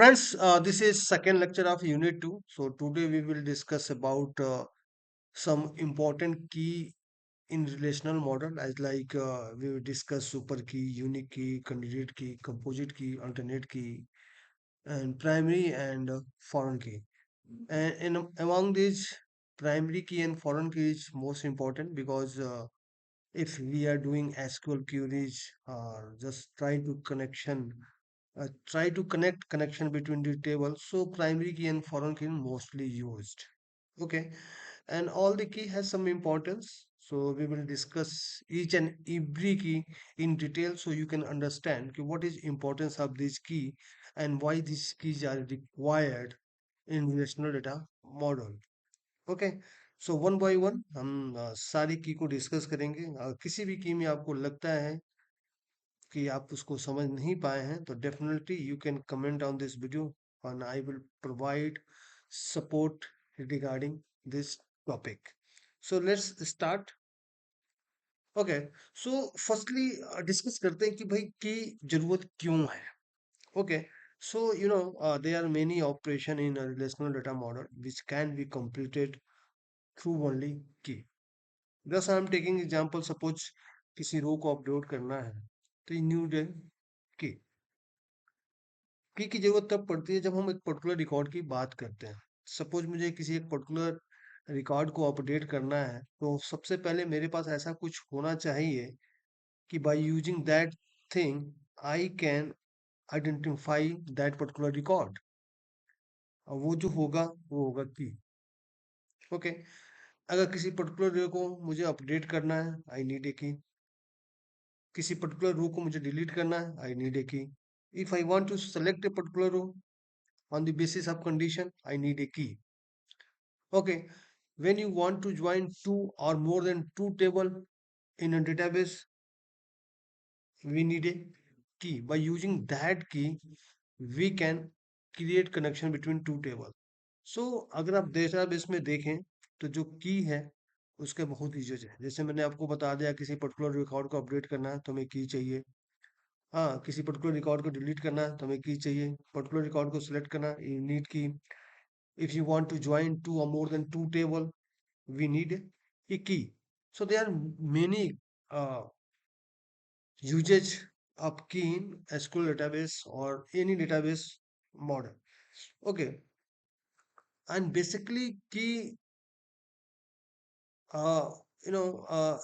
Friends, this is second lecture of Unit 2. So today we will discuss about some important key in relational model as we will discuss super key, unique key, candidate key, composite key, alternate key, and primary and foreign key. And among these, primary key and foreign key is most important because if we are doing SQL queries or just try to connect connection between the tables, so primary key and foreign key mostly used. Okay, and all the key has some importance, so we will discuss each and every key in detail so you can understand what is importance of this key and why these keys are required in relational data model. Okay, so one by one हम सारी की को discuss करेंगे। किसी भी की में आपको लगता है कि आप उसको समझ नहीं पाए हैं तो definitely you can comment on this video and I will provide support regarding this topic. So let's start. Okay, so firstly discuss करते हैं कि भाई की जरूरत क्यों है. Okay, so there are many operation in a relational data model which can be completed through only key. Thus I am taking example, suppose किसी रो को अपलोड करना है तो you need a key. की जरूरत तब पड़ती है जब हम एक पर्टिकुलर रिकॉर्ड की बात करते हैं। सपोज मुझे किसी एक पर्टिकुलर रिकॉर्ड को अपडेट करना है तो सबसे पहले मेरे पास ऐसा कुछ होना चाहिए कि by using that thing I can identify that particular record. और वो जो होगा वो होगा की। ओके, अगर किसी पर्टिकुलर रो को मुझे अपडेट करना है आई नीड ए की। किसी पर्टिकुलर रो को मुझे डिलीट करना है आई need a key. If I want to select a particular row on the basis of condition I need a key. Okay, when you want to join two or more than two table in a database, we need a key. By using that key we can create connection between two table. So अगर आप database में देखें तो जो की है उसके बहुत यूजेज है। जैसे मैंने आपको बता दिया किसी पर्टिकुलर रिकॉर्ड को अपडेट करना है तो हमें की चाहिए। हाँ, किसी पर्टिकुलर रिकॉर्ड को डिलीट करना है तो हमें की चाहिए। पर्टिकुलर रिकॉर्ड को सिलेक्ट करना है यू नीड की। if you want to join two or more than two table we need a key. So there are many uh, usage of key in SQL database or any database model. Okay, and basically key uh, you know uh,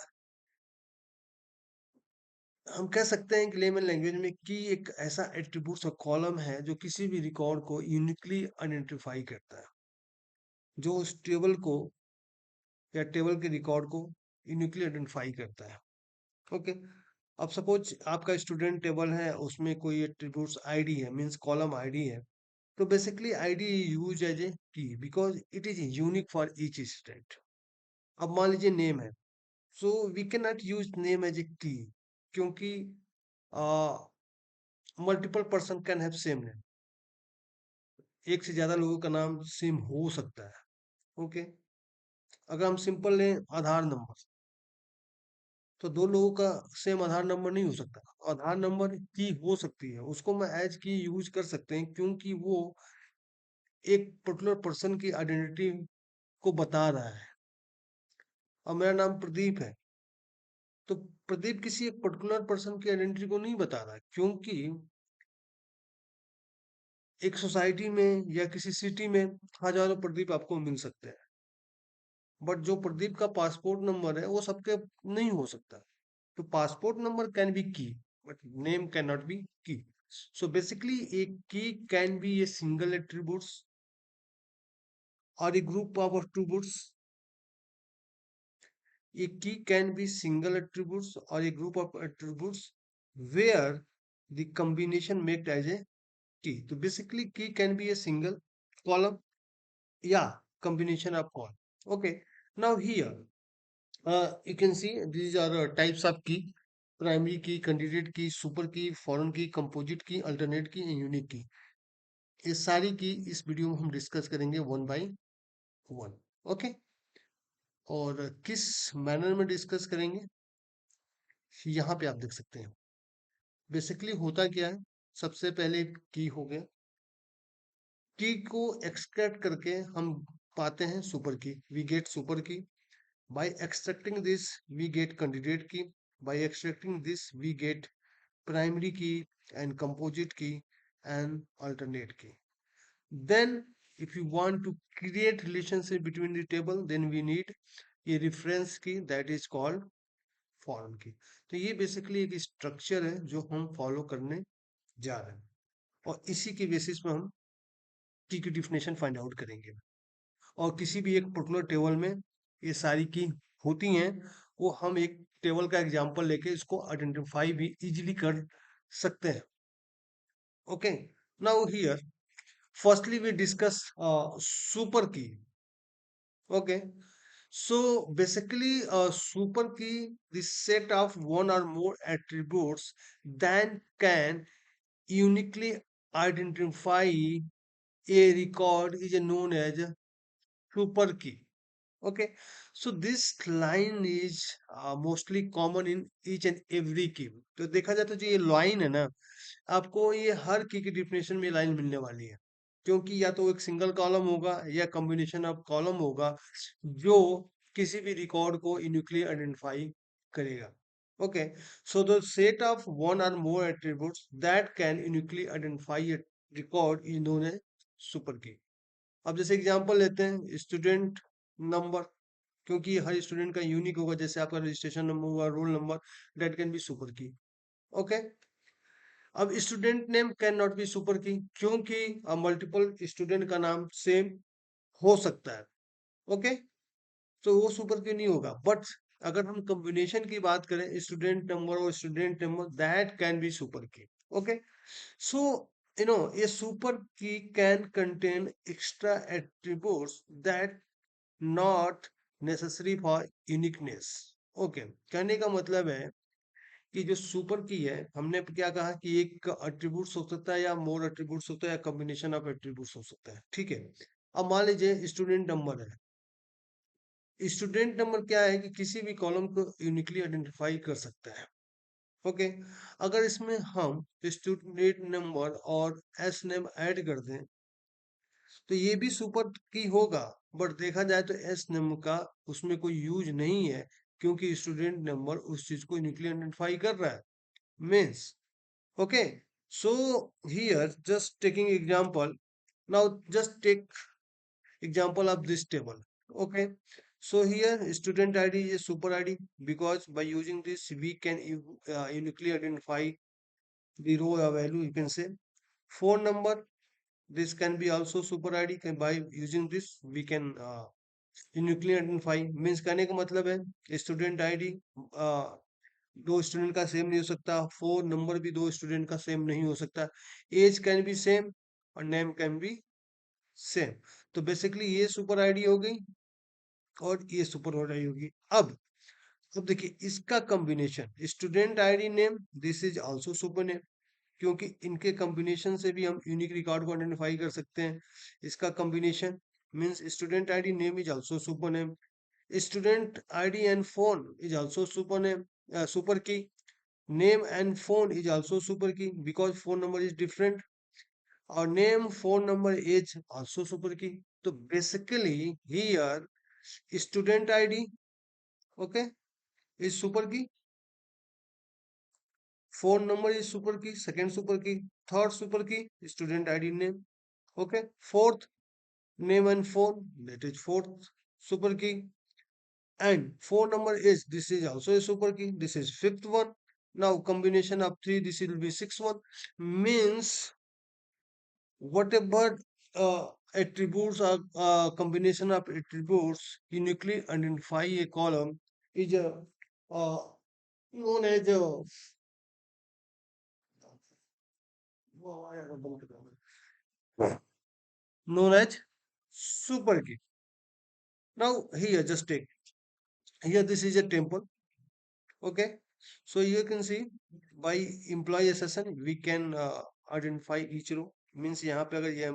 हम कह सकते हैं कि layman language में की एक ऐसा attributes और कॉलम है जो किसी भी रिकॉर्ड को यूनिकली आइडेंटिफाई करता है, जो उस टेबल को या टेबल के रिकॉर्ड को यूनिकली आइडेंटिफाई करता है। ओके, अब सपोज आपका स्टूडेंट टेबल है उसमें कोई एट्रीब्यूट्स आईडी है मींस कॉलम आईडी है तो basically ID use as a key because it is unique for each student. अब मान लीजिए नेम है, so we can not use name as a key क्योंकि multiple person can have same name. एक से ज्यादा लोगों का नाम सेम हो सकता है। ओके, अगर हम सिंपल लें आधार नंबर तो दो लोगों का सेम आधार नंबर नहीं हो सकता। आधार नंबर की हो सकती है, उसको मैं एज की यूज कर सकते हैं क्योंकि वो एक पर्टिकुलर पर्सन की आइडेंटिटी को बता रहा है। अब मेरा नाम प्रदीप है तो प्रदीप किसी एक पर्टिकुलर पर्सन की आइडेंटिटी को नहीं बता रहा है क्योंकि एक सोसाइटी में या किसी सिटी में हजारों प्रदीप आपको मिल सकते हैं, बट जो प्रदीप का पासपोर्ट नंबर है वो सबके नहीं हो सकता। तो पासपोर्ट नंबर कैन बी की but name can not be की। So basically a key can be a single attributes or a group of attributes. A key can be single attributes or a group of attributes where the combination made as a key. So basically key can be a single column, yeah, combination of column. Okay, now here you can see these are types of key: primary key, candidate key, super key, foreign key, composite key, alternate key and unique key. ये सारी की इस video में हम discuss करेंगे one by one. Okay, और किस manner में डिस्कस करेंगे यहाँ पे आप देख सकते हैं। बेसिकली होता क्या है, सबसे पहले की हो गया, की को एक्सट्रैक्ट करके हम पाते हैं super key, we get super key. By extracting this we get candidate key, by extracting this we get primary key and composite key and alternate key. Then if you want to create relationship between the table, then we need a reference key that is called foreign key. तो ये basically एक structure है जो हम follow करने जा रहे हैं, और इसी के बेसिस पे हम की डिफिनेशन फाइंड आउट करेंगे। और किसी भी एक पर्टिकुलर टेबल में ये सारी की होती हैं, वो हम एक टेबल का एग्जांपल लेके इसको आइडेंटिफाई भी इजीली कर सकते हैं। Okay, now here firstly we discuss super key. Okay, so basically super key, the set of one or more attributes that can uniquely identify a record is known as super key. Okay, so this line is mostly common in each and every key. तो देखा जाए तो जो ये line है ना, आपको ये हर की डेफिनेशन में लाइन मिलने वाली है, क्योंकि या तो एक सिंगल कॉलम होगा या कॉम्बिनेशन ऑफ कॉलम होगा जो किसी भी रिकॉर्ड को यूनिकली आइडेंटिफाई करेगा। Okay, so the set of one और more attributes that can uniquely identify a record is known as super key. अब जैसे एग्जांपल लेते हैं स्टूडेंट नंबर, क्योंकि हर स्टूडेंट का यूनिक होगा, जैसे आपका रजिस्ट्रेशन नंबर हुआ, roll number, that can be super key. Okay, अब student name can not be super की, क्योंकि मल्टीपल स्टूडेंट का नाम सेम हो सकता है। ओके, तो वो सुपर की नहीं होगा, बट अगर हम कॉम्बिनेशन की बात करें स्टूडेंट नंबर और student number, that can be super key. Okay, so a super key can contain extra attributes that not necessary for uniqueness. Okay, कहने का मतलब है कि जो सुपर की है, हमने क्या कहा कि एक एट्रीब्यूट्स हो सकता है या मोर एट्रीब्यूट्स होता है या कॉम्बिनेशन ऑफ एट्रीब्यूट्स हो सकता है। ठीक है, अब मान लीजिए स्टूडेंट नंबर है। स्टूडेंट नंबर क्या है कि किसी भी कॉलम को यूनिकली आइडेंटिफाई कर सकता है। ओके, अगर इसमें हम स्टूडेंट नंबर और एस नेम ऐड कर दें तो ये भी सुपर की होगा, बट देखा जाए तो एस नेम का उसमें कोई यूज नहीं है, क्योंकि स्टूडेंट नंबर उस चीज को यूनिकली आइडेंटिफाई कर रहा है, means. Okay, so here just taking example, now just take example of this table. Okay, so here student id is a super id, because by using this we can uniquely identify the row or value, you can say. Phone number, this can be also super id, can by using this we can uniquely identify, means कहने का मतलब है student ID दो student का same नहीं हो सकता, phone number भी दो स्टूडेंट का सेम नहीं हो सकता, एज कैन बी सेम और नेम कैन बी सेम। तो बेसिकली ये सुपर आईडी हो गई और ये सुपर आईडी होगी। अब देखिए इसका combination student ID name, this is also super name, क्योंकि इनके कॉम्बिनेशन से भी हम यूनिक रिकॉर्ड को आइडेंटिफाई कर सकते हैं। इसका combination means student ID name is also super name, student ID and phone is also super name, super की। Name and phone is also super key because phone number is different. Our name, phone number is also super key. So basically here student ID, okay, is super key. Phone number is super key. Second super key. Third super key student ID name. Okay. Fourth name and phone, that is fourth super key. And phone number is, this is also a super key. This is fifth one. Now combination of three, this will be sixth one. Means whatever attributes or combination of attributes uniquely identify a column is uh, known as known as super key. Now here just take, here this is a temple. Okay, so you can see by employee session we can identify each row, means यहाँ पे अगर ये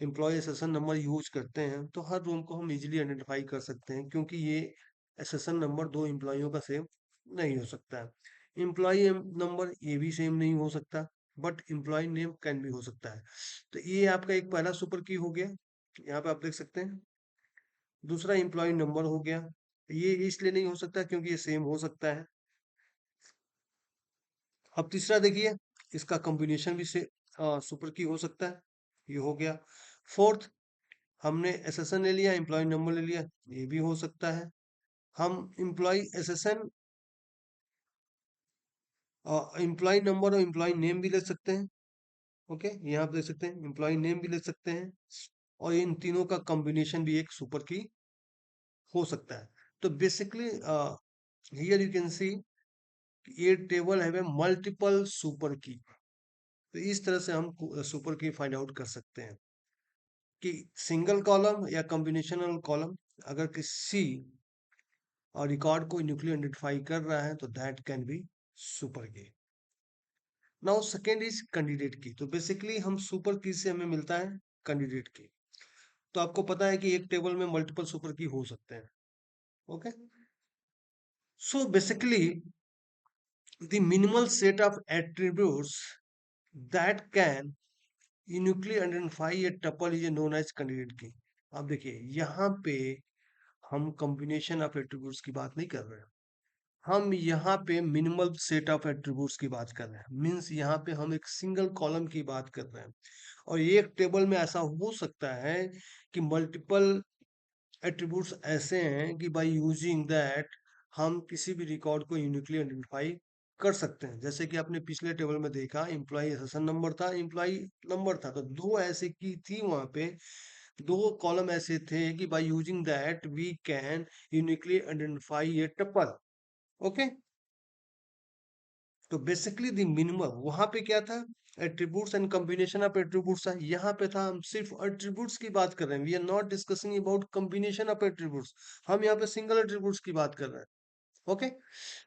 employ session number use करते हैं तो हर room को हम easily identify कर सकते हैं, क्योंकि ये सेशन नंबर दो एम्प्लॉयों का सेम नहीं हो सकता है। एम्प्लॉय नंबर ये भी सेम नहीं हो सकता, बट एम्प्लॉय नेम कैन भी हो सकता है। तो ये आपका एक पहला सुपर की हो गया, यहाँ पे आप देख सकते हैं। दूसरा एम्प्लॉय नंबर हो गया, ये इसलिए नहीं हो सकता क्योंकि ये सेम हो सकता है। अब तीसरा देखिए, इसका कॉम्बिनेशन भी से सुपर की हो सकता है, ये हो गया। फोर्थ, हमने एसएसएन ले लिया, एम्प्लॉय नंबर ले लिया, ये भी हो सकता है। हम एम्प्लॉय एसएसएन, एम्प्लॉय नंबर और एम्प्लॉय नेम भी ले सकते हैं। ओके, यहाँ आप देख सकते हैं एम्प्लॉय नेम भी ले सकते हैं, और इन तीनों का कॉम्बिनेशन भी एक सुपर की हो सकता है। तो basically here you can see ये टेबल है मल्टीपल सुपर की। तो इस तरह से हम सुपर की फाइंड आउट कर सकते हैं कि सिंगल कॉलम या कॉम्बिनेशनल कॉलम अगर किसी रिकॉर्ड को न्यूक्लियर आइडेंटिफाई कर रहा है तो दैट कैन बी सुपर की। नाउ सेकेंड इज कैंडिडेट की। तो बेसिकली हम सुपर की से हमें मिलता है कैंडिडेट की। तो आपको पता है कि एक टेबल में मल्टीपल सुपर की हो सकते हैं। Okay, so basically the minimal set of attributes that can uniquely identify a tuple is known as candidate key. अब देखिए यहाँ पे हम कॉम्बिनेशन ऑफ एट्रीब्यूट्स की बात नहीं कर रहे हैं, हम यहाँ पे मिनिमल सेट ऑफ एट्रीब्यूट्स की बात कर रहे हैं। मींस यहाँ पे हम एक सिंगल कॉलम की बात कर रहे हैं, और एक टेबल में ऐसा हो सकता है कि मल्टीपल एट्रीब्यूट्स ऐसे हैं कि बाय यूजिंग दैट हम किसी भी रिकॉर्ड को यूनिकली आइडेंटिफाई कर सकते हैं। जैसे कि आपने पिछले टेबल में देखा, एम्प्लॉय एसेसन नंबर था, एम्प्लॉय नंबर था, तो दो ऐसे की थी वहां पे, दो कॉलम ऐसे थे कि by using that we can uniquely identify a tuple. Okay, तो बेसिकली द मिनिमम वहां पे क्या था, attributes and combination of attributes था। यहाँ पे था हम सिर्फ एट्रीब्यूट्स की बात कर रहे हैं, we are not discussing about combination of attributes. हम यहाँ पे सिंगल एट्रीब्यूट्स की बात कर रहे हैं। ओके,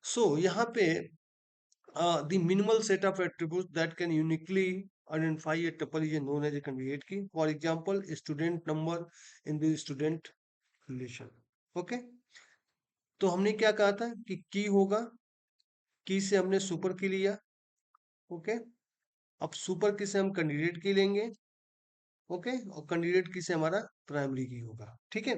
सो यहाँ पे the minimal set of attributes that can uniquely identify a tuple is known as a candidate key. For example, student number in the student relation. Okay, तो हमने क्या कहा था कि की होगा, की से हमने सुपर की लिया। ओके, अब सुपर की से हम कैंडिडेट की लेंगे। ओके, और कैंडिडेट की से हमारा प्राइमरी की होगा। ठीक है,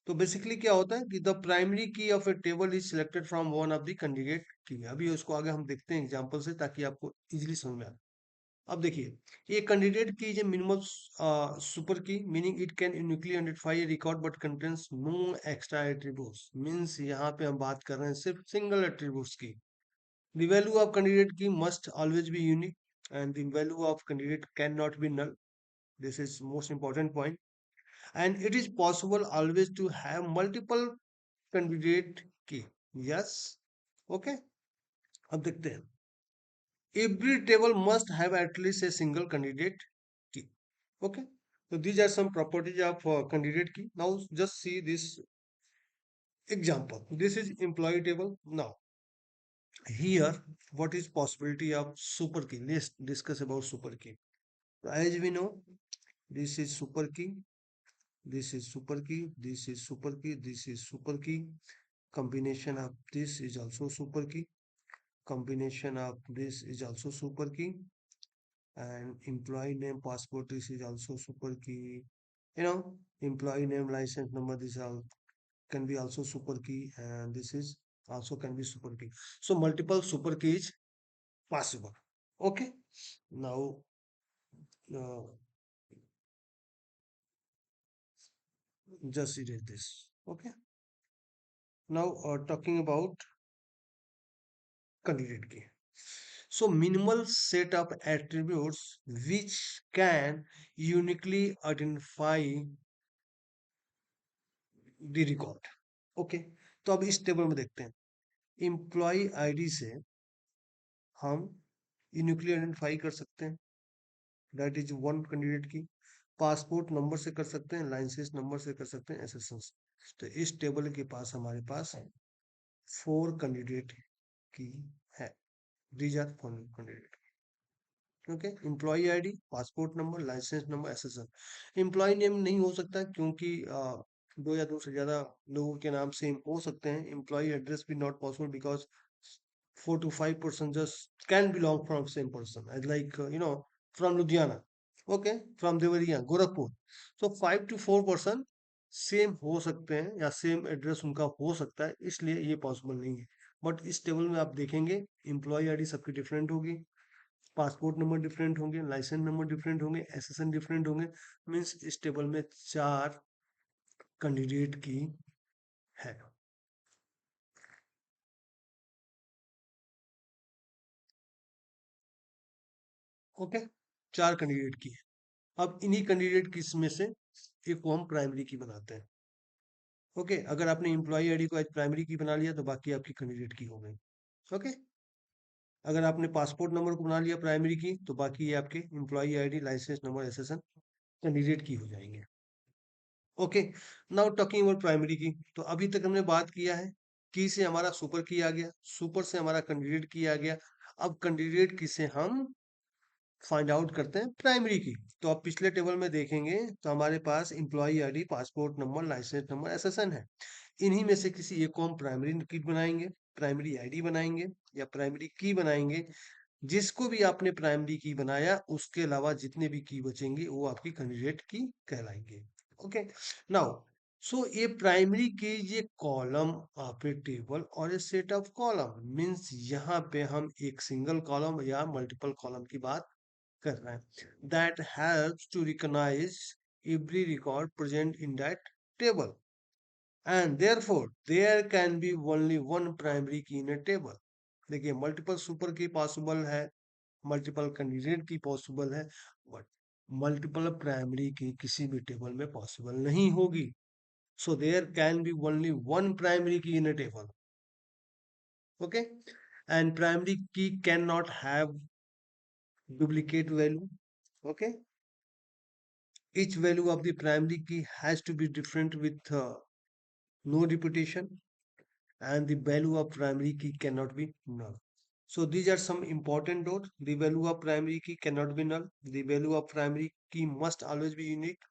तो बेसिकली क्या होता है कि द प्राइमरी की of A table is selected from one of the candidate की। अभी उसको आगे हम देखते हैं एग्जांपल से, ताकि आपको इजीली समझ में आए। अब देखिए, ये कैंडिडेट की जो minimum super key, meaning it can uniquely identify a record but contains no extra attributes. Means यहाँ पे हम बात कर रहे हैं सिर्फ सिंगल एट्रीब्यूट्स की। The value of candidate key must always be unique, and the value of candidate cannot be null. This is most important point. And it is possible always to have multiple candidate key. Yes. Okay. अब देखते हैं, every table must have at least a single candidate key. Okay, so these are some properties of candidate key. Now just see this example. This is employee table. Now here, what is possibility of super key? Let's discuss about super key. As we know, this is super key, this is super key, this is super key, this is super key. Combination of this is also super key. Combination of this is also super key. And employee name, passport, this is also super key. Employee name, license number, this all can be also super key, and this is also can be super key. So multiple super key is possible. Okay, now uh, just erase this. Okay, now talking about candidate key. So minimal set of attributes which can uniquely identify the record. Okay, तो अब इस table में देखते हैं, employ ID से हम uniquely identify कर सकते हैं, दैट इज वन कैंडिडेट की। पासपोर्ट नंबर से कर सकते हैं, लाइसेंस नंबर से कर सकते हैं, एसएसएन से। तो इस टेबल के पास हमारे पास 4 कैंडिडेट की है। These are 4 candidate. Okay, employee ID, passport number, licence number, SSN. Employee name नहीं हो सकता क्योंकि दो या दो से ज्यादा लोगों के नाम सेम हो सकते हैं। एम्प्लॉय एड्रेस भी not possible because 4 to 5% just can belong from same person, as like from Ludhiana, okay, from Devariya, Gorakhpur. So 5 to 4% same हो सकते हैं या सेम एड्रेस उनका हो सकता है, इसलिए ये पॉसिबल नहीं है। बट इस टेबल में आप देखेंगे एम्प्लॉय आईडी सबकी डिफरेंट होगी, पासपोर्ट नंबर डिफरेंट होंगे, लाइसेंस नंबर डिफरेंट होंगे, एसएसएन डिफरेंट होंगे। मीन्स इस टेबल में 4 कैंडिडेट की है। ओके, 4 कैंडिडेट की है। अब इन्हीं कैंडिडेट की इसमें से एक को हम प्राइमरी की बनाते हैं। ओके, अगर आपने एम्प्लॉय आईडी को आज प्राइमरी की बना लिया तो बाकी आपकी कैंडिडेट की हो गई। ओके, अगर आपने पासपोर्ट नंबर को बना लिया प्राइमरी की तो बाकी ये आपके employee ID, license number, SSN candidate key हो जाएंगे। Okay, now talking about primary key. तो अभी तक हमने बात किया है की से हमारा सुपर की आ गया, सुपर से हमारा कैंडिडेट की आ गया। अब कैंडिडेट की से हम फाइंड आउट करते हैं प्राइमरी की। तो आप पिछले टेबल में देखेंगे तो हमारे पास employ ID, passport number, licence number, SSN है। इन्हीं में से किसी एक को हम प्राइमरी की बनाएंगे, प्राइमरी आईडी बनाएंगे या प्राइमरी की बनाएंगे। जिसको भी आपने प्राइमरी की बनाया उसके अलावा जितने भी की बचेंगे वो आपकी कैंडिडेट की कहलाएंगे। ओके, नाउ सो ये प्राइमरी की ये कॉलम आपके टेबल और ये सेट ऑफ कॉलम मींस यहाँ पे हम एक सिंगल कॉलम या मल्टीपल कॉलम की बात कर रहे हैं। That helps to recognize every record present in that table and therefore there can be only one primary key in a table. देखिए, मल्टीपल सुपर की पॉसिबल है, multiple candidate key possible है, but multiple primary key किसी भी table में possible नहीं होगी। So there can be only one primary key in a table. Okay, and primary की can not have duplicate value. Okay, each value of the primary key has to be different with no repetition, and the value of primary key cannot be null. So these are some important notes. The value of primary key cannot be null. The value of primary key must always be unique.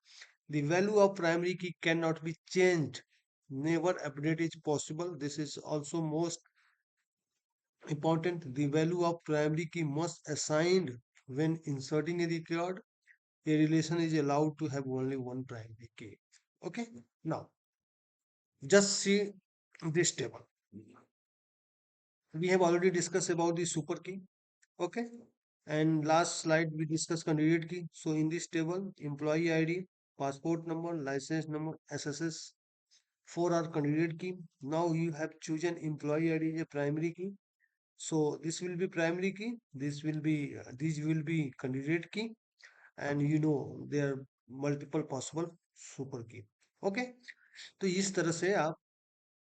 The value of primary key cannot be changed. Never update is possible. This is also most important. The value of primary key must assigned when inserting a record. A relation is allowed to have only one primary key. Okay, now just see this table. We have already discussed about the super key. Okay, and last slide we discussed candidate key. So in this table, employee ID, passport number, license number, SSS, four are candidate key. Now you have chosen employee ID as a primary key. So this will be primary key. This will be candidate key, and there are multiple possible super key. Okay, तो इस तरह से आप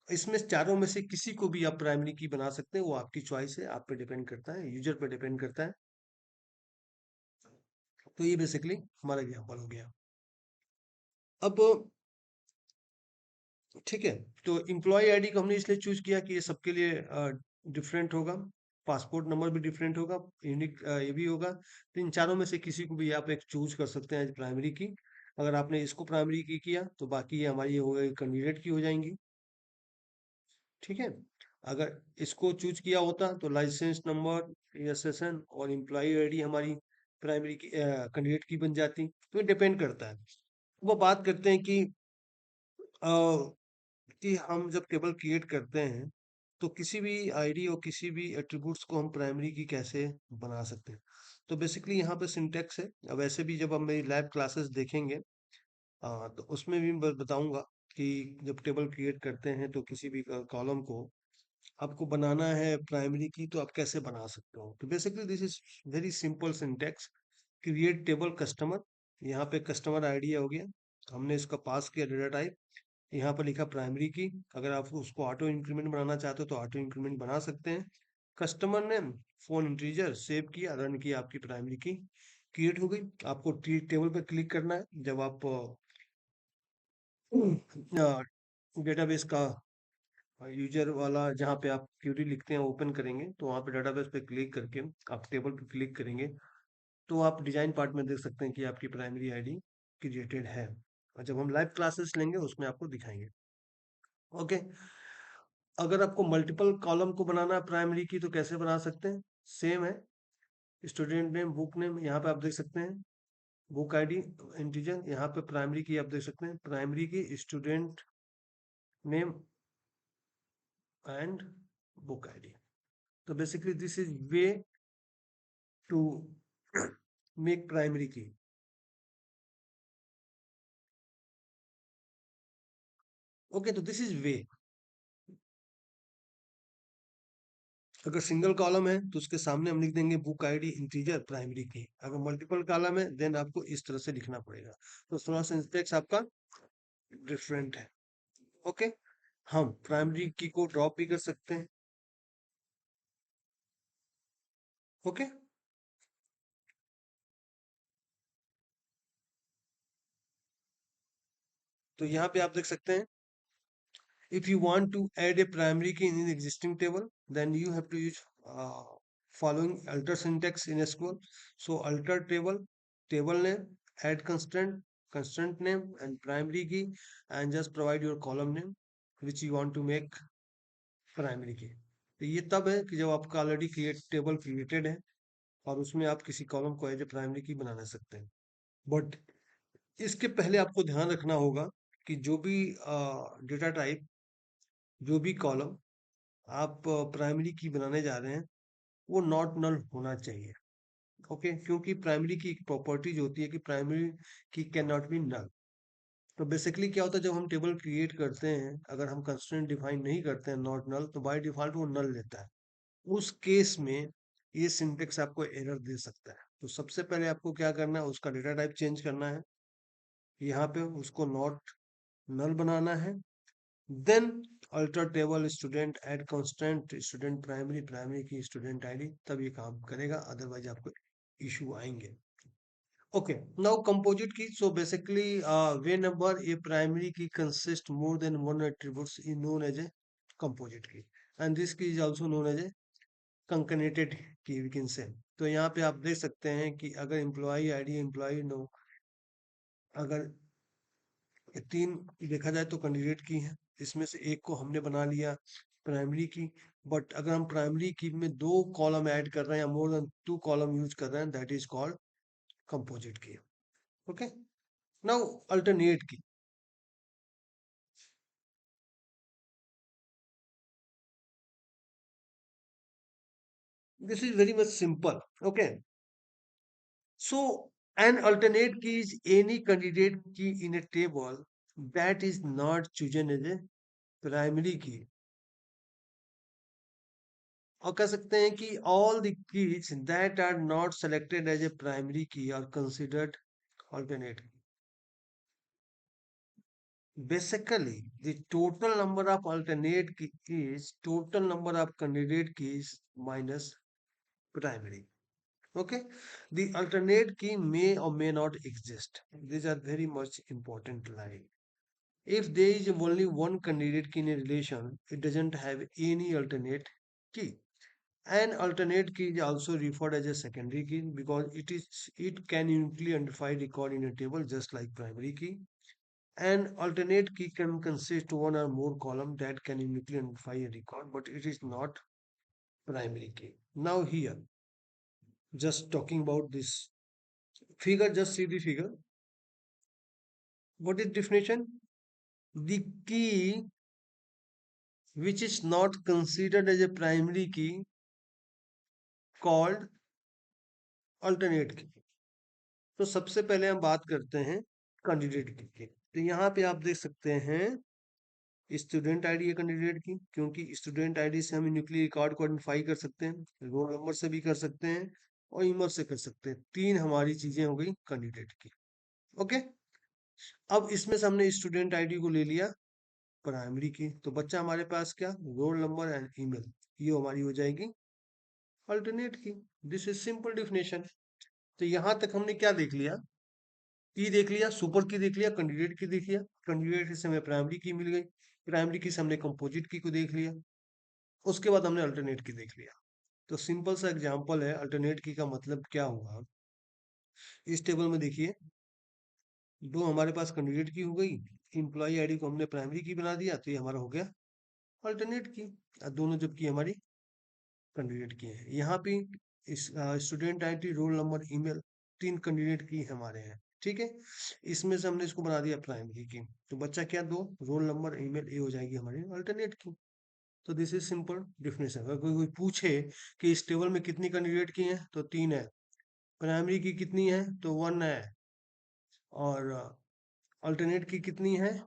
इसमें चारों में से किसी को भी आप प्राइमरी की बना सकते हैं, वो आपकी चॉइस है, आप पे डिपेंड करता है, यूजर पे डिपेंड करता है। तो ये बेसिकली हमारा एग्जाम्पल हो गया। अब ठीक है, तो एम्प्लॉय आईडी को हमने इसलिए चूज किया कि ये सबके लिए डिफरेंट होगा, पासपोर्ट नंबर भी डिफरेंट होगा, यूनिक ये भी होगा। तो इन चारों में से किसी को भी आप एक चूज कर सकते हैं एज प्राइमरी की। अगर आपने इसको प्राइमरी की किया तो बाकी ये हमारी हो गई कैंडिडेट की हो जाएंगी। ठीक है, अगर इसको चूज किया होता तो लाइसेंस नंबर, एसएसएन और एम्प्लॉय आईडी हमारी प्राइमरी की कैंडिडेट की बन जाती। तो डिपेंड करता है। वो बात करते हैं अ, कि हम जब टेबल क्रिएट करते हैं तो किसी भी आईडी और किसी भी एट्रीब्यूट्स को हम प्राइमरी की कैसे बना सकते हैं। तो बेसिकली यहाँ पे सिंटेक्स है। अब वैसे भी जब हम मेरी लैब क्लासेस देखेंगे तो उसमें भी मैं बताऊंगा कि जब टेबल क्रिएट करते हैं तो किसी भी कॉलम को आपको बनाना है प्राइमरी की तो आप कैसे बना सकते हो। तो basically this is very simple syntax. Create table customer, यहाँ पे कस्टमर आइडिया हो गया, हमने इसका पास किया डेटा टाइप, यहाँ पर लिखा प्राइमरी की। अगर आप उसको ऑटो इंक्रीमेंट बनाना चाहते हो तो ऑटो इंक्रीमेंट बना सकते हैं। Customer name phone integer save किया, रन किया, आपकी प्राइमरी की क्रिएट हो गई। आपको टेबल पर क्लिक करना है जब आप डेटाबेस का यूजर वाला जहाँ पे आप क्यूरी लिखते हैं ओपन करेंगे तो वहाँ पे डेटाबेस पे क्लिक करके आप टेबल पे क्लिक करेंगे तो आप डिजाइन पार्ट में देख सकते हैं कि आपकी प्राइमरी आईडी क्रिएटेड है। और जब हम लाइव क्लासेस लेंगे उसमें आपको दिखाएंगे। ओके, अगर आपको मल्टीपल कॉलम को बनाना है प्राइमरी की तो कैसे बना सकते हैं? सेम है, स्टूडेंट नेम, बुक नेम, यहाँ पे आप देख सकते हैं बुक आईडी इंटीजर, यहाँ पे प्राइमरी की आप देख सकते हैं primary key student name and book ID. तो basically this is way to make primary key. Okay, तो दिस इज वे. अगर सिंगल कॉलम है तो उसके सामने हम लिख देंगे बुक आईडी इंटीजर प्राइमरी की. अगर मल्टीपल कॉलम है देन आपको इस तरह से लिखना पड़ेगा. तो थोड़ा सा सिंटेक्स आपका डिफरेंट है. ओके, हम प्राइमरी की को ड्रॉप भी कर सकते हैं. ओके, तो यहाँ पे आप देख सकते हैं if you want to add a primary key in an existing table, then you have to use following alter syntax in SQL. So alter table, table name, add constraint, constraint name, and primary key, and just provide your column name which you want to make primary key. तो ये तब है कि जब आपका already create table created है और उसमें आप किसी कॉलम को एज ए प्राइमरी की बना सकते हैं. बट इसके पहले आपको ध्यान रखना होगा कि जो भी डेटा टाइप, जो भी कॉलम आप प्राइमरी की बनाने जा रहे हैं वो नॉट नल होना चाहिए. ओके, क्योंकि प्राइमरी की एक प्रॉपर्टीज होती है कि प्राइमरी की कैन नॉट बी नल. तो बेसिकली क्या होता है, जब हम टेबल क्रिएट करते हैं अगर हम कंस्ट्रेंट डिफाइन नहीं करते हैं नॉट नल, तो बाय डिफॉल्ट वो नल लेता है. उस केस में ये सिंटेक्स आपको एरर दे सकता है. तो सबसे पहले आपको क्या करना है, उसका डेटा टाइप चेंज करना है. यहाँ पे उसको नॉट नल बनाना है. Then alter table student add constant student primary, primary key student ID, तब ये काम करेगा, अदरवाइज आपको इशू आएंगे. Okay, now composite key. So basically way number a primary key consist more than one attributes is known as a composite key, and this key is also known as a concatenated key, we can say. तो यहाँ पे आप देख सकते हैं कि अगर employ ID, employ no, अगर ये तीन देखा जाए तो कैंडिडेट की है, इसमें से एक को हमने बना लिया प्राइमरी की. बट अगर हम प्राइमरी की में दो कॉलम ऐड कर रहे हैं या more than two column use कर रहे हैं, that is called composite key. Okay, now alternate key. This is very much simple. Okay, so an alternate key is any candidate key in a table that is not chosen as a primary key. और कह सकते हैं कि all the keys that are not selected as a primary key are considered alternate. Basically, the total number of alternate key is total number of candidate keys minus primary. Okay, the alternate key may or may not exist. These are very much important line. If there is only one candidate key in a relation, it doesn't have any alternate key. An alternate key is also referred as a secondary key because it can uniquely identify record in a table just like primary key. An alternate key can consist of one or more column that can uniquely identify a record, but it is not primary key. Now here, just talking about this figure, just see the figure. What is definition? The key which is not considered as a primary key called alternate key. तो सबसे पहले हम बात करते हैं candidate की. तो यहाँ पे आप देख सकते हैं स्टूडेंट आईडी है कैंडिडेट की, क्योंकि स्टूडेंट आईडी से हम न्यूक्लियर रिकॉर्ड को आइडेंटिफाई कर सकते हैं, रोल नंबर से भी कर सकते हैं और ईमेल से कर सकते हैं. तीन हमारी चीजें हो गई कैंडिडेट की. ओके, अब इसमें से हमने स्टूडेंट आईडी को ले लिया प्राइमरी की, तो बच्चा हमारे पास क्या, रोल नंबर एंड ईमेल, ये हमारी हो जाएगी alternate key. This is simple definition. तो यहां तक हमने क्या देख लिया, की देख लिया, सुपर की देख लिया, कैंडिडेट की देख लिया. कैंडिडेट से हमें प्राइमरी की मिल गई, प्राइमरी की से हमने कंपोजिट की को देख लिया, उसके बाद हमने अल्टरनेट की देख लिया. तो सिंपल सा एग्जांपल है अल्टरनेट की का मतलब क्या हुआ. इस टेबल में देखिए, दो हमारे पास कैंडिडेट की हो गई, एम्प्लॉय आईडी को हमने प्राइमरी की बना दिया, तो ये हमारा हो गया अल्टरनेट की। दोनों जबकि हमारी कैंडिडेट की है। यहाँ पे इस student ID, roll number, email, तीन कैंडिडेट की हमारे हैं। ठीक है, इसमें से हमने इसको बना दिया प्राइमरी की। तो बच्चा क्या, दो रोल नंबर ईमेल, ये हो जाएगी हमारी अल्टरनेट की। तो दिस इज सिंपल डिफिनेशन। अगर कोई पूछे कि इस टेबल में कितनी कैंडिडेट की है, तो तीन है। प्राइमरी की कितनी है, तो वन है। और अल्टरनेट की कितनी है,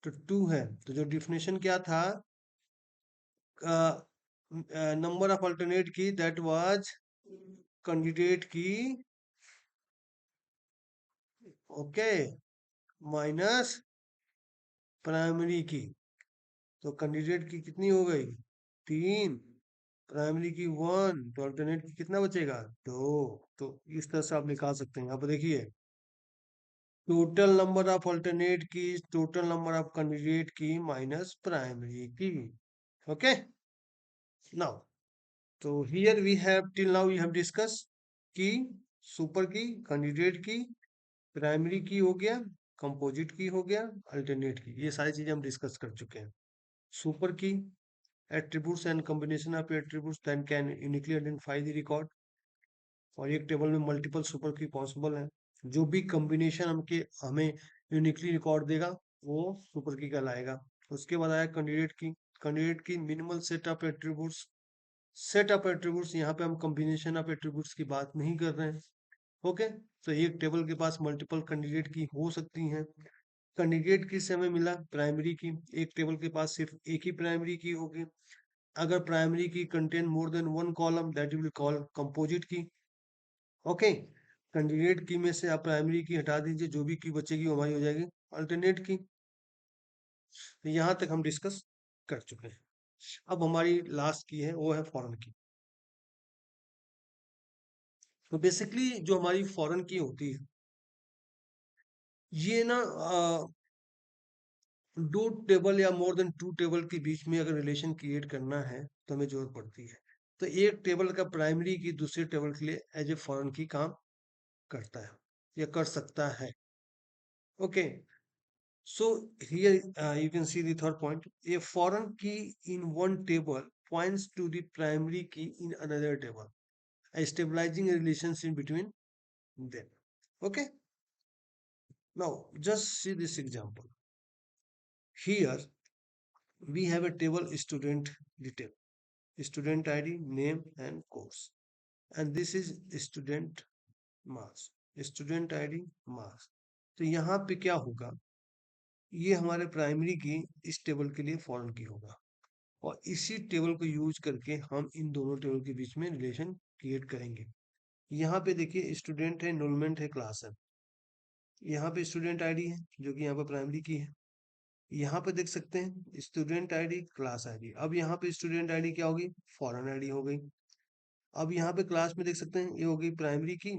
तो टू है। तो जो डिफिनेशन क्या था, नंबर ऑफ अल्टरनेट की, दैट वाज कैंडिडेट की, ओके, माइनस प्राइमरी की। तो कैंडिडेट की कितनी हो गई, तीन। प्राइमरी की वन, तो अल्टरनेट की कितना बचेगा, दो। तो इस तरह से आप निकाल सकते हैं। यहाँ पर देखिए, total number of alternate key, total number of candidate key minus primary key. Okay, now, तो here we have, till now we have discuss key, super key, candidate key, primary key हो गया, कंपोजिट की हो गया, alternate की, ये सारी चीजें हम डिस्कस कर चुके हैं। सुपर की, attributes and combination of attributes that can uniquely identify the record। और एक टेबल में मल्टीपल सुपर की पॉसिबल है। जो भी कॉम्बिनेशन हमके हमें यूनिकली रिकॉर्ड देगा, वो सुपर की कहलाएगा। उसके बाद आया कैंडिडेट की। कैंडिडेट की minimal set of attributes. Set of attributes, यहाँ पे हम कॉम्बिनेशन ऑफ एट्रीब्यूट्स की बात नहीं कर रहे हैं। ओके, तो एक टेबल के पास मल्टीपल कैंडिडेट की हो सकती हैं। कैंडिडेट की से हमें मिला प्राइमरी की। एक टेबल के पास सिर्फ एक ही प्राइमरी की होगी। अगर प्राइमरी की contain more than one column, that will call composite key. Okay, candidate की में से आप प्राइमरी की हटा दीजिए, जो भी की बचेगी वो हमारी हो जाएगी अल्टरनेट की। तो यहाँ तक हम डिस्कस कर चुके हैं। अब हमारी लास्ट की है, वो है फॉरेन की। तो बेसिकली जो हमारी फॉरेन की होती है, ये ना दो टेबल या मोर देन टू टेबल के बीच में अगर रिलेशन क्रिएट करना है, तो हमें जरूरत पड़ती है। तो एक टेबल का प्राइमरी की दूसरे टेबल के लिए एज ए फॉरेन की काम करता है या कर सकता है। Okay, so here you can see the third point. A foreign key in one table points to the primary key in another table, stabilizing a relationship between them. Okay, now just see this example. Here we have a table student detail, student ID, name and course. And this is student marks, student ID marks. तो यहाँ पे क्या होगा, ये हमारे primary की इस table के लिए फॉरेन की होगा। और इसी टेबल को यूज करके हम इन दोनों टेबल के बीच में रिलेशन क्रिएट करेंगे। यहाँ पे देखिए, स्टूडेंट है, एनरोलमेंट है, क्लास है। यहाँ पे स्टूडेंट आईडी है, जो कि यहाँ पे प्राइमरी की है। यहाँ पे देख सकते हैं स्टूडेंट आईडी, क्लास आईडी। अब यहाँ पे स्टूडेंट आईडी क्या होगी, फॉरेन आईडी हो गई। अब यहाँ पे क्लास में देख सकते हैं, ये हो गई प्राइमरी की,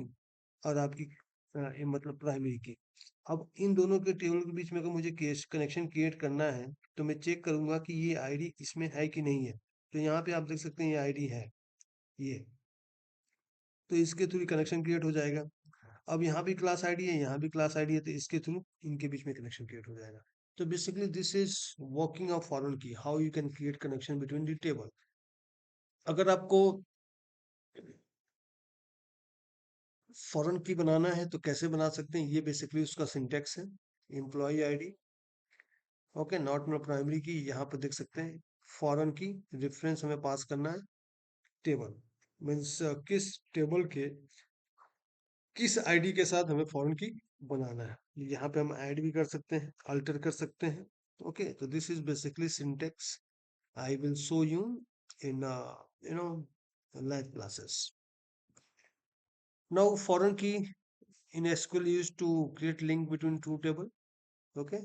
और आपकी ये मतलब प्राइमरी की। अब इन दोनों के टेबल के बीच में अगर मुझे केस कनेक्शन क्रिएट करना है, तो मैं चेक करूंगा कि ये आईडी इसमें है कि नहीं है। तो यहाँ पे आप देख सकते हैं ये आईडी है, ये। तो इसके थ्रू कनेक्शन क्रिएट हो जाएगा। अब यहाँ भी क्लास आईडी है, यहाँ भी क्लास आईडी है, तो इसके थ्रू इनके बीच में कनेक्शन क्रिएट हो जाएगा। तो basically this is working of foreign key, how you can create connection between the table. अगर आपको फॉरेन की बनाना है तो कैसे बना सकते हैं, ये बेसिकली उसका सिंटेक्स है। एम्प्लॉय आईडी, ओके, नॉट मतलब प्राइमरी की। यहाँ पे देख सकते हैं फॉरेन की रेफरेंस हमें पास करना है टेबल, मीन्स किस टेबल के किस आईडी के साथ हमें फॉरेन की बनाना है। यहाँ पे हम ऐड भी कर सकते हैं, अल्टर कर सकते हैं। ओके, तो this is basically syntax I will show you in live classes. Now foreign key in SQL used to create link between two table, okay,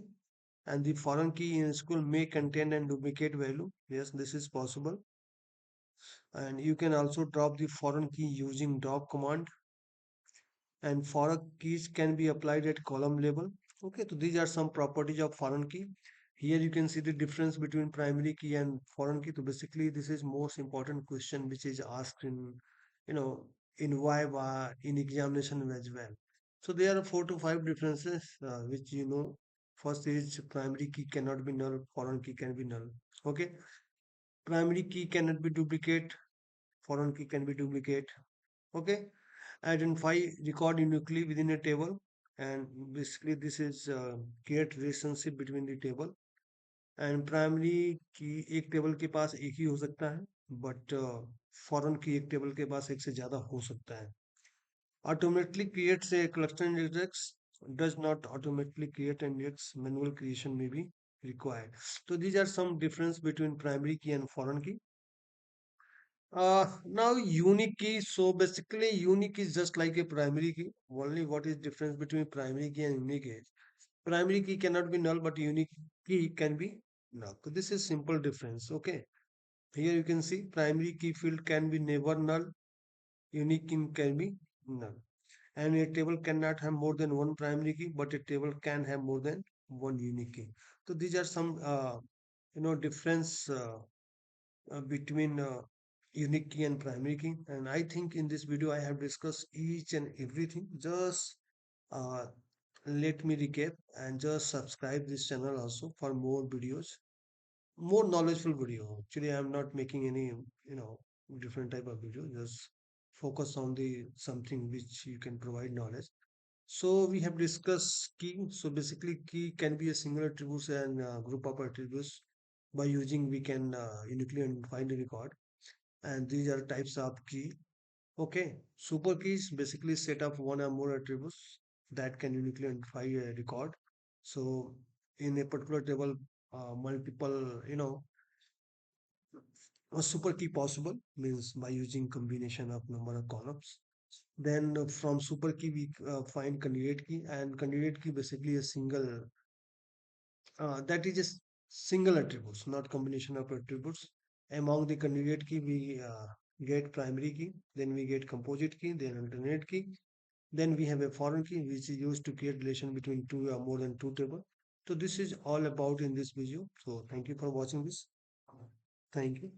and the foreign key in SQL may contain and duplicate value. Yes, this is possible. And you can also drop the foreign key using drop command, and foreign keys can be applied at column level. Okay, so these are some properties of foreign key. Here you can see the difference between primary key and foreign key. So basically this is most important question which is asked in, you know, in Viva, in examination as well. So there are 4 to 5 differences which you know. First is primary key cannot be null, foreign key can be null. Okay, primary key cannot be duplicate, foreign key can be duplicate. Okay, identify record uniquely within a table, and basically this is create relationship between the table. And primary की एक table के पास एक ही हो सकता है, but foreign की एक table के पास एक से ज्यादा हो सकता है. Automatically creates a cluster index, does not automatically create an index, manual creation may be required. So these are some difference between primary key and foreign key. Now unique key. So basically unique is just like a primary key. Only what is difference between primary key and unique is primary key cannot be null, but unique key can be null. So this is simple difference. Okay. Here you can see primary key field can be never null, unique key can be null. And a table cannot have more than one primary key, but a table can have more than one unique key. So these are some difference between unique key and primary key. And I think in this video I have discussed each and everything. Just uh, let me recap and just subscribe this channel also for more videos, more knowledgeable video. Actually I'm not making any different type of video, just focus on the something which you can provide knowledge. So we have discussed key. So basically key can be a single attributes and group of attributes. By using we can uniquely find a record, and these are types of key. Okay, super keys basically set up one or more attributes that can uniquely identify a record. So in a particular table, multiple, a super key possible means by using combination of number of columns. Then from super key we find candidate key, and candidate key basically a single that is just single attributes, not combination of attributes. Among the candidate key we get primary key, then we get composite key, then alternate key, then we have a foreign key which is used to create relation between two or more than two tables. So this is all about in this video. So thank you for watching this. Thank you.